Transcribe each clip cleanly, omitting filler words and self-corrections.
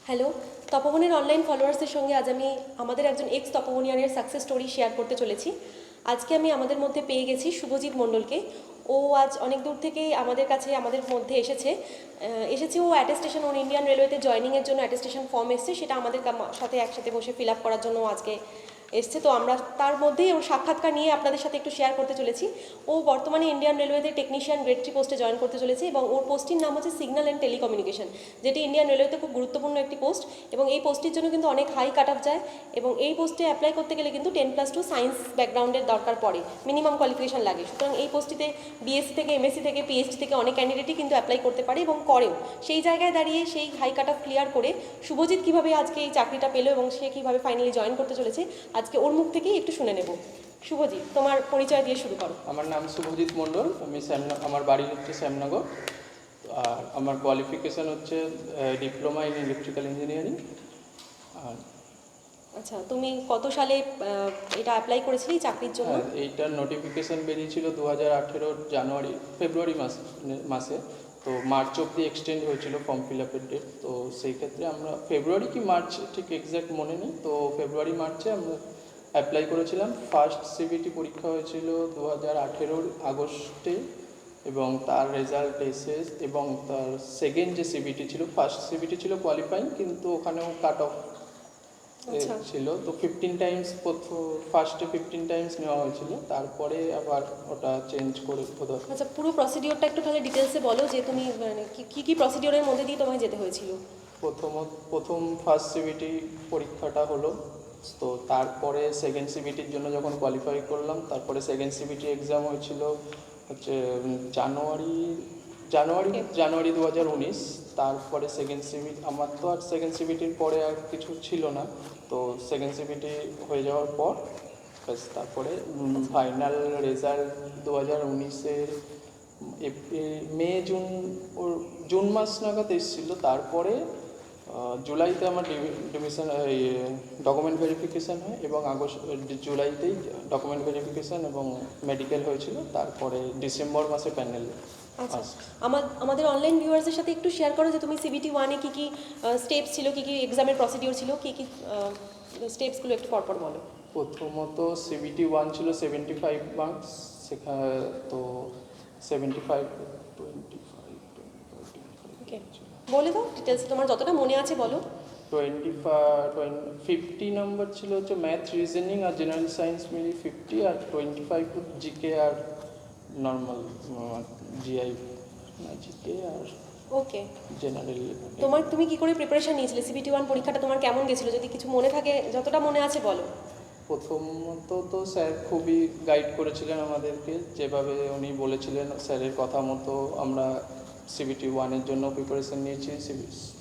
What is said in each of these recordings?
Hello, তপবনের online ফলোয়ার্সদের সঙ্গে আজ আমি আমাদের একজন এক্স তপবনিয়ানের সাকসেস স্টোরি শেয়ার করতে চলেছি। আজকে আমি আমাদের মধ্যে পেয়ে গেছি শুভজিৎ মণ্ডলকে। ও আজ অনেক দূর থেকেই আমাদের কাছে আমাদের মধ্যে এসেছে ও অ্যাটেস্টেশন, ওর ইন্ডিয়ান রেলওয়েতে জয়েনিংয়ের জন্য অ্যাটেস্টেশন ফর্ম এসছে, সেটা আমাদের সাথে একসাথে বসে ফিল আপ করার জন্য আজকে এসছে। তো আমরা তার মধ্যেই ওর সাক্ষাৎকার নিয়ে আপনাদের সাথে একটু শেয়ার করতে চলেছি। ও বর্তমানে ইন্ডিয়ান রেলওয়েতে টেকনিশিয়ান গ্রেড 3 পোস্টে জয়েন করতে চলেছে এবং ওর পোস্টটির নাম হচ্ছে সিগন্যাল অ্যান্ড টেলিকমিউনিকেশন, যেটি ইন্ডিয়ান রেলওয়েতে খুব গুরুত্বপূর্ণ একটি পোস্ট এবং এই পোস্টটির জন্য কিন্তু অনেক হাই কাট অফ যায় এবং এই পোস্টে অ্যাপ্লাই করতে গেলে কিন্তু 10+2 সায়েন্স ব্যাকগ্রাউন্ডের দরকার পড়ে, মিনিমাম কোয়ালিফিকেশন লাগে। সুতরাং এই পোস্টটিতে বিএসসি থেকে, এমএসসি থেকে, পিএইচডি থেকে অনেক ক্যান্ডিডেটই কিন্তু অ্যাপ্লাই করতে পারে এবং করেও। সেই জায়গায় দাঁড়িয়ে সেই হাই কাট অফ ক্লিয়ার করে শুভজিৎ কীভাবে আজকে এই চাকরিটা পেলো এবং সে কীভাবে ফাইনালি জয়েন করতে চলেছে আজকে ওর মুখ থেকেই একটু শুনে নেব। শুভজিৎ, তোমার পরিচয় দিয়ে শুরু করো। আমার নাম শুভজিৎ মণ্ডল, আমি আমার বাড়ি হচ্ছে শ্যামনগর। আর আমার কোয়ালিফিকেশান হচ্ছে ডিপ্লোমা ইন ইলেকট্রিক্যাল ইঞ্জিনিয়ারিং। আর আচ্ছা, তুমি কত সালে এটা অ্যাপ্লাই করেছিলে এই চাকরির জন্য? এইটার নোটিফিকেশান বেরিয়েছিল 2018 ফেব্রুয়ারি মাসে। তো মার্চ অবধি এক্সটেন্ড হয়েছিল ফর্ম ফিল আপের ডেট। তো সেই ক্ষেত্রে আমরা ফেব্রুয়ারি কি মার্চ ঠিক এক্স্যাক্ট মনে নেই, তো ফেব্রুয়ারি মার্চে আমরা অ্যাপ্লাই করেছিলাম। ফার্স্ট সিবিটি পরীক্ষা হয়েছিল 2018 আগস্টে এবং তার রেজাল্ট এসে এবং তার সেকেন্ড যে সিবিটি ছিল, ফার্স্ট সিবিটি ছিল কোয়ালিফাইং, কিন্তু ওখানেও কাট অফ ছিল। তো 15 টাইমস ফার্স্টে 15 টাইমস নেওয়া হয়েছিল, তারপরে আবার ওটা চেঞ্জ করে হতো। আচ্ছা, পুরো প্রসিডিওরটা একটু তাহলে ডিটেলসে বলো যে তুমি মানে কী প্রসিডিওরের মধ্যে দিয়ে তোমায় যেতে হয়েছিল। প্রথম ফার্স্ট সিবিটি পরীক্ষাটা হলো, তো তারপরে সেকেন্ড সিবিটির জন্য যখন কোয়ালিফাই করলাম, তারপরে সেকেন্ড সিবিটি এক্সাম হয়েছিল হচ্ছে জানুয়ারি 2019। তারপরে সেকেন্ড সিবিটি, আমার তো আর সেকেন্ড সিবিটির পরে আর কিছু ছিল না, তো সেকেন্ড সিবিটি হয়ে যাওয়ার পর তারপরে ফাইনাল রেজাল্ট 2019-এর জুন মাস নাগাদ এসেছিল। তারপরে জুলাইতে আমার ডিভিশন ডকুমেন্ট ভেরিফিকেশান হয় এবং জুলাইতেই ডকুমেন্ট ভেরিফিকেশান এবং মেডিকেল হয়েছিল। তারপরে ডিসেম্বর মাসে প্যানেল। আচ্ছা, আমাদের অনলাইন ভিউয়ার্সদের সাথে একটু শেয়ার করো যে তুমি সিবিটি 1-এ কী কী স্টেপস ছিল, কী কী এক্সামের প্রসিডিওর ছিল, কী কী স্টেপসগুলো একটু পরপর বলো। প্রথমত সিবিটি 1 ছিল 75 মার্কস, সেখানে তো 75 ওকে, বলে দাও ডিটেলস, তোমার যতটা মনে আছে বলো। 50 নম্বর ছিল হচ্ছে ম্যাথ, রিজনিং আর জেনারেল সায়েন্স মিলিয়ে 50, আর 25 জিকে আর নর্মাল জিআই জিকে আর ওকে জেনারেল। তুমি কি করে প্রিপারেশন নিয়েছিলে? সিবিটি 1 পরীক্ষাটা তোমার কেমন গেছিলো, যদি কিছু মনে থাকে, যতটা মনে আছে বলো। প্রথমত তো স্যার খুবই গাইড করেছিলেন আমাদেরকে, যেভাবে উনি বলেছিলেন স্যারের কথা মতো আমরা সিবিটি 1-এর জন্য প্রিপারেশন নিয়েছি।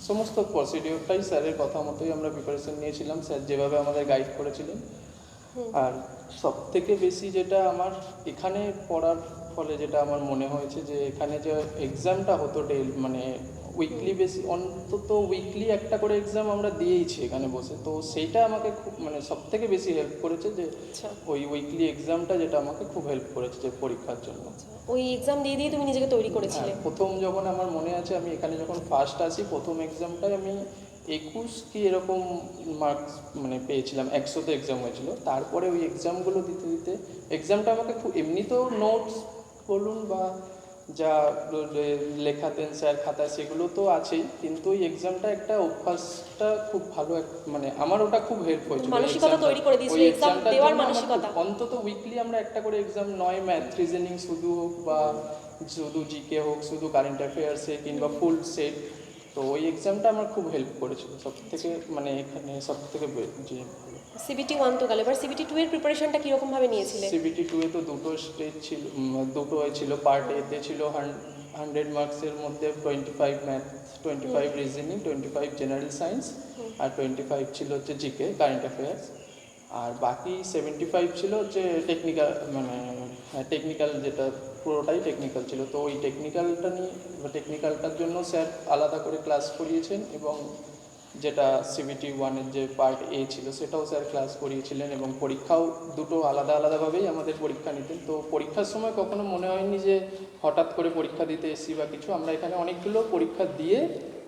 সমস্ত প্রসিডিওরটাই স্যারের কথা মতোই আমরা প্রিপারেশন নিয়েছিলাম, স্যার যেভাবে আমাদের গাইড করেছিলেন। আর সবথেকে বেশি যেটা আমার এখানে পড়ার ফলে যেটা আমার মনে হয়েছে, যে এখানে যে এক্সামটা হতো মানে উইকলি অন্তত উইকলি একটা করে এক্সাম আমরা দিয়েইছি এখানে বসে, তো সেইটা আমাকে খুব মানে সবথেকে বেশি হেল্প করেছে, যে ওই উইকলি এক্সামটা যেটা আমাকে খুব হেল্প করেছে যে পরীক্ষার জন্য। ওই এক্সাম দিয়ে তুমি নিজেকে তৈরি করেছিলে? প্রথম যখন আমার মনে আছে, আমি এখানে যখন ফার্স্ট আসি, প্রথম এক্সামটায় আমি 21 কি এরকম মার্কস মানে পেয়েছিলাম, 100তে এক্সাম হয়েছিল। তারপরে ওই এক্সামগুলো দিতে দিতে এক্সামটা আমাকে খুব, এমনিতেও নোটস বলুন বা যা লেখাতেন স্যার খাতায় সেগুলো তো আছেই, কিন্তু ওই এক্সামটা একটা অভ্যাসটা খুব ভালো, মানে আমার ওটা খুব হেল্প হয়েছিল। মানসিকতা তৈরি করে দিয়েছিল এক্সাম দেওয়ার মানসিকতা। অন্তত উইকলি আমরা একটা করে এক্সাম, নয় ম্যাথ রিজনিং শুধু হোক বা শুধু জিকে হোক, শুধু কারেন্ট অ্যাফেয়ার্সে কিংবা ফুল সেট, তো ওই এক্সামটা আমার খুব হেল্প করেছিল সব থেকে, মানে এখানে সব থেকে যে সিবিটি 1 তো গেল, এবার সিবিটি 2 এর প্রিপারেশনটা কীরকমভাবে নিয়েছিলে? সিবিটি 2-এ তো দুটো স্টেজ ছিল, দুটো ছিল। পার্ট এতে ছিল 100 মার্কসের মধ্যে 25 ম্যাথ, 25 রিজনিং, 25 জেনারেল সায়েন্স আর 25 ছিল হচ্ছে জিকে কারেন্ট অ্যাফেয়ার্স, আর বাকি 75 ছিল হচ্ছে টেকনিক্যাল, মানে টেকনিক্যাল, যেটা পুরোটাই টেকনিক্যাল ছিল। তো ওই টেকনিক্যালটার জন্য স্যার আলাদা করে ক্লাস করিয়েছেন এবং যেটা সিবিটি 1-এর যে পার্ট এ ছিল সেটাও স্যার ক্লাস করিয়েছিলেন এবং পরীক্ষাও দুটো আলাদাভাবেই আমাদের পরীক্ষা নিতেন। তো পরীক্ষার সময় কখনো মনে হয়নি যে হঠাৎ করে পরীক্ষা দিতে এসেছি বা কিছু, আমরা এখানে অনেকগুলো পরীক্ষা দিয়ে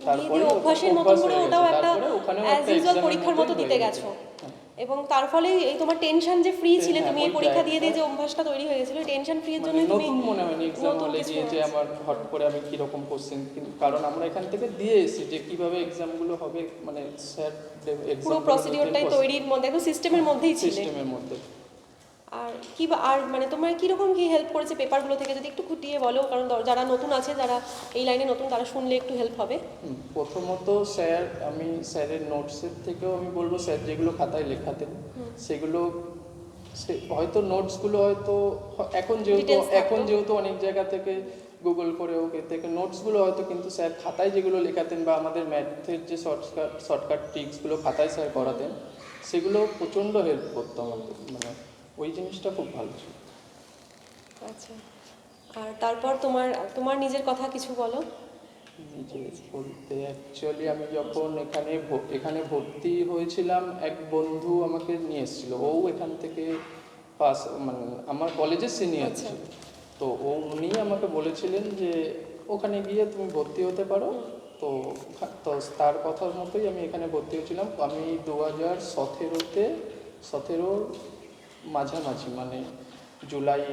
তারপরে অভ্যাসের মতন করে হয়ে ওটাও গেছে। একটা তারপরে ওখানেও অ্যাজ একটা ইউজুয়াল এক্সামের পরীক্ষার মতো মতোই দিতে হয়ে গেছো। হ্যাঁ। এবং তার ফলে এই তোমার টেনশন যে ফ্রি ছিলে, হ্যাঁ, তুমি এই ওইটা পরীক্ষা দিয়ে একটা দিয়ে যে অভ্যাসটা তৈরি হয়ে গেছিল, টেনশন ফ্রি এর মানে জন্যই তুমি নতুন মনে হয়নি এক্সাম নতুন হলে কিছু গিয়ে যে আমার হট করে আমি কীরকম কোশ্চেন, কারণ আমরা এখান থেকে দিয়ে এসেছি যে কীভাবে এক্সামগুলো হবে, মানে স্যার পুরো প্রসিডিওরটাই তৈরির মধ্যে, একদম সিস্টেমের মধ্যেই ছিলে। সিস্টেমের মধ্যে। আর কি আর মানে তোমার কীরকম কী হেল্প করেছে পেপারগুলো থেকে, যদি একটু খুঁটিয়ে বলো, কারণ যারা নতুন আছে, যারা এই লাইনে নতুন, তারা শুনলে একটু হেল্প হবে। প্রথমত আমি স্যারের নোটসের থেকেও আমি বলবো, স্যার যেগুলো খাতায় লেখাতেন সেগুলো হয়তো নোটসগুলো হয়তো এখন যেহেতু অনেক জায়গা থেকে গুগল করে ওকে থেকে নোটসগুলো হয়তো, কিন্তু স্যার খাতায় যেগুলো লেখাতেন বা আমাদের ম্যাথের যে শর্টকাট ট্রিক্সগুলো খাতায় স্যার করাতেন, সেগুলো প্রচণ্ড হেল্প করতো আমাদের, মানে ওই জিনিসটা খুব ভালো ছিল। আচ্ছা, আর তারপর তোমার নিজের কথা কিছু বলো। নিজে বলতে অ্যাকচুয়ালি আমি যখন এখানে ভর্তি হয়েছিলাম, এক বন্ধু আমাকে নিয়ে এসেছিল। ও এখান থেকে মানে আমার কলেজের সিনিয়র ছিল। তো উনি আমাকে বলেছিলেন যে ওখানে গিয়ে তুমি ভর্তি হতে পারো। তো তার কথার মতোই আমি এখানে ভর্তি হয়েছিলাম। আমি 2017-র মাঝামাঝি, মানে জুলাই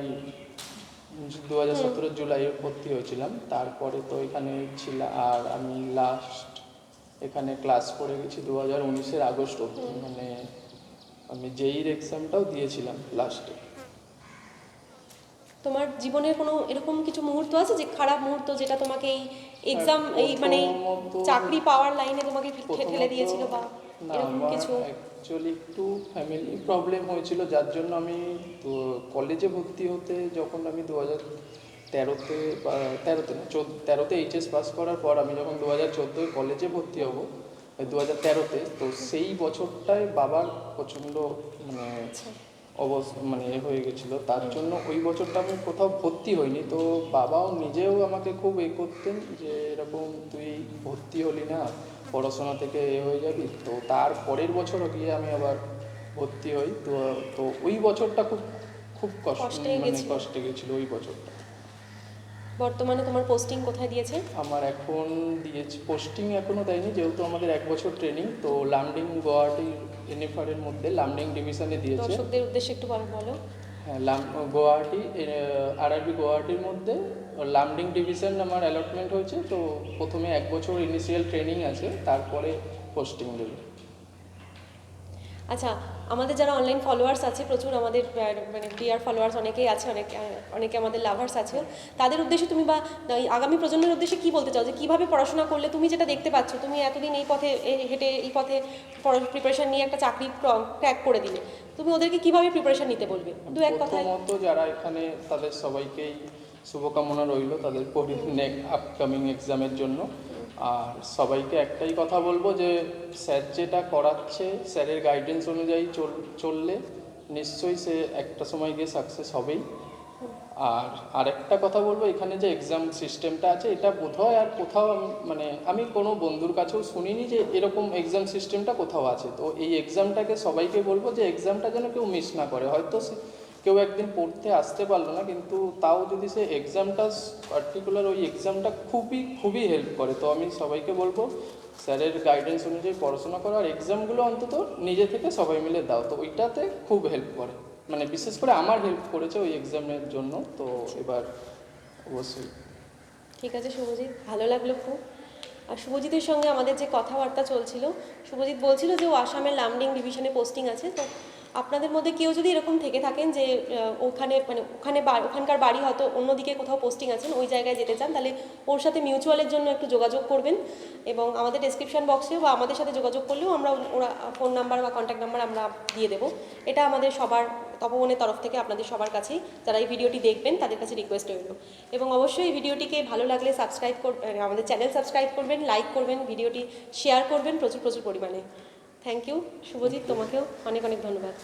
2017 জুলাই ভর্তি হয়েছিলাম। তারপরে তো এখানে ছিলাম, আর আমি লাস্ট এখানে ক্লাস করে গেছি 2019-এর আগস্ট অবধি। মানে আমি জেইর এক্সামটাও দিয়েছিলাম লাস্টে। তোমার জীবনের কোনো এরকম কিছু মুহূর্ত আছে যে খারাপ মুহূর্ত, যেটা তোমাকে এই এক্সাম এই মানে চাকরি পাওয়ার লাইনে তোমাকে ঠেলে দিয়েছিল, বা এরকম কিছু? অ্যাকচুয়ালি একটু ফ্যামিলি প্রবলেম হয়েছিল, যার জন্য আমি কলেজে ভর্তি হতে, যখন আমি 2013-তে এইচএস পাস করার পর আমি যখন 2014 কলেজে ভর্তি হব, 2013-তে, তো সেই বছরটায় বাবার প্রচণ্ড মানে হয়ে গেছিলো, তার জন্য ওই বছরটা আমি কোথাও ভর্তি হইনি। তো বাবাও নিজেও আমাকে খুব করতেন যে এরকম তুই ভর্তি হলি না, পড়াশোনা থেকে হয়ে যাবি। তো তার পরের বছরও গিয়ে আমি আবার ভর্তি হই। তো ওই বছরটা খুব কষ্টে গেছিলো ওই বছরটা। বর্তমানে তোমার পোস্টিং কোথায় দিয়েছে? আমার এখন দিয়েছে পোস্টিং, এখনও দেয়নি, যেহেতু আমাদের 1 বছর ট্রেনিং। তো লামডিং গুয়াহাটির এনএফআরের মধ্যে লামডিং ডিভিশনে দিয়েছে। দর্শকদের উদ্দেশ্যে একটু বলো। হ্যাঁ, গুয়াহাটি আরআরবি গুয়াহাটির মধ্যে লামডিং ডিভিশন আমার অ্যালটমেন্ট হয়েছে। তো প্রথমে 1 বছর ইনিশিয়াল ট্রেনিং আছে, তারপরে পোস্টিং দেবে। আচ্ছা, আমাদের যারা অনলাইন ফলোয়ার্স আছে, প্রচুর আমাদের মানে ডিয়ার ফলোয়ার্স অনেকেই আছে, অনেকে আমাদের লাভার্স আছে, তাদের উদ্দেশ্যে তুমি বা আগামী প্রজন্মের উদ্দেশ্যে কি বলতে চাও, যে কীভাবে পড়াশোনা করলে, তুমি যেটা দেখতে পাচ্ছ, তুমি এতদিন এই পথে হেঁটে এই পথে প্রিপারেশন নিয়ে একটা চাকরি ক্র্যাক করে দিলে, তুমি ওদেরকে কীভাবে প্রিপারেশন নিতে বলবে? এক কথায়। প্রথমত যারা এখানে, তাদের সবাইকেই শুভকামনা রইল তাদের আপকামিং এক্সামের জন্য। আর সবাইকে একটাই কথা বলবো যে স্যার যেটা করাচ্ছে, স্যারের গাইডেন্স অনুযায়ী চললে নিশ্চয়ই সে একটা সময় গিয়ে সাকসেস হবেই। আর আরেকটা কথা বলবো, এখানে যে এক্সাম সিস্টেমটা আছে, এটা বোধহয় আর কোথাও আমি কোনো বন্ধুর কাছেও শুনিনি যে এরকম এক্সাম সিস্টেমটা কোথাও আছে। তো এই এক্সামটাকে সবাইকে বলবো যে এক্সামটা যেন কেউ মিস না করে। হয়তো কেউ একদিন পড়তে আসতে পারলো না, কিন্তু তাও যদি সে এক্সামটা পার্টিকুলার ওই এক্সামটা খুবই হেল্প করে। তো আমি সবাইকে বলবো স্যারের গাইডেন্স অনুযায়ী পড়াশোনা করো, আর এক্সামগুলো অন্তত নিজে থেকে সবাই মিলে দাও। তো ওইটাতে খুব হেল্প করে, মানে বিশেষ করে আমার হেল্প করেছে ওই এক্সামের জন্য। তো এবার অবশ্যই। ঠিক আছে শুভজিৎ, ভালো লাগলো খুব। আর শুভজিতের সঙ্গে আমাদের যে কথাবার্তা চলছিল, শুভজিৎ বলছিল যে ও আসামের লামডিং ডিভিশনে পোস্টিং আছে। তো আপনাদের মধ্যে কেউ যদি এরকম থেকে থাকেন যে ওখানকার বাড়ি হয়তো অন্যদিকে কোথাও পোস্টিং আছেন, ওই জায়গায় যেতে চান, তাহলে ওর সাথে মিউচুয়ালের জন্য একটু যোগাযোগ করবেন। এবং আমাদের ডেসক্রিপশন বক্সেও বা আমাদের সাথে যোগাযোগ করলেও ওরা ফোন নাম্বার বা কন্ট্যাক্ট নাম্বার আমরা দিয়ে দেবো। এটা আমাদের সবার, তপবনের তরফ থেকে আপনাদের সবার কাছেই, যারা এই ভিডিওটি দেখবেন তাদের কাছে রিকোয়েস্ট রইল। এবং অবশ্যই এই ভিডিওটিকে ভালো লাগলে আমাদের চ্যানেল সাবস্ক্রাইব করবেন, লাইক করবেন, ভিডিওটি শেয়ার করবেন প্রচুর পরিমাণে। থ্যাংক ইউ শুভজিৎ, তোমাকেও অনেক ধন্যবাদ।